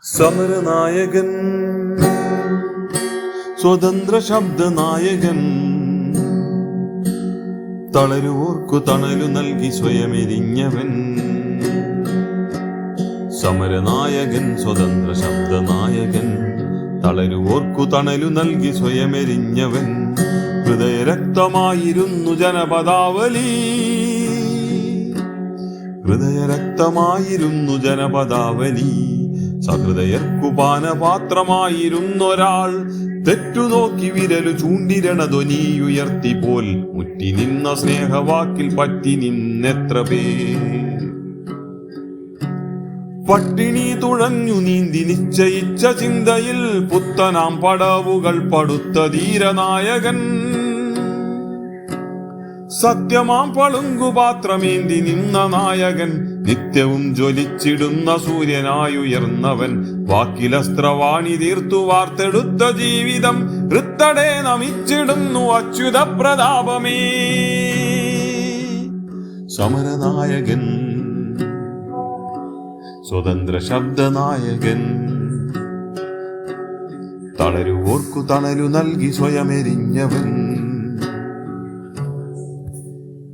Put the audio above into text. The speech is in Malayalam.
സമരനായകൻ, സ്വതന്ത്ര ശബ്ദനായകൻ, തളരുവോർക്കു തണലു നൽകി സ്വയമെരിഞ്ഞവൻ. സമരനായകൻ, സ്വതന്ത്ര ശബ്ദനായകൻ, തളരുവോർക്കു തണലു നൽകി സ്വയമെരിഞ്ഞവൻ. ഹൃദയരക്തമായിരുന്നു ജനപദാവലി, ഹൃദയരക്തമായിരുന്നു ജനപദാവലി. സഹൃദയർക്കു പാനപാത്രമായിരുന്നൊരാൾ തെറ്റുനോക്കി വിരലു ചൂണ്ടിരണധ്വനിയുയർത്തിപ്പോൽ മുറ്റി നിന്ന സ്നേഹവാക്കിൽ പറ്റി നിന്നെത്ര പേർ. പട്ടിണി തുഴഞ്ഞു നീന്തി നിശ്ചയിച്ച ചിന്തയിൽ പുത്തനാം പടവുകൾ പടുത്ത ധീരനായകൻ. സത്യമാം പളുങ്കുപാത്രമേന്തി നിന്ന നായകൻ, നിത്യവും ജ്വലിച്ചിടുന്ന സൂര്യനായുയർന്നവൻ. വാക്കിലസ്ത്രവാണി തീർത്തു വാർത്തെടുത്ത ജീവിതം ഹൃത്തടെ നമിച്ചിടുന്നു അച്യുത പ്രതാപമേ. സമരനായകൻ, സ്വതന്ത്ര ശബ്ദനായകൻ, തളരുവോർക്കു തണലു നൽകി സ്വയമെരിഞ്ഞവൻ.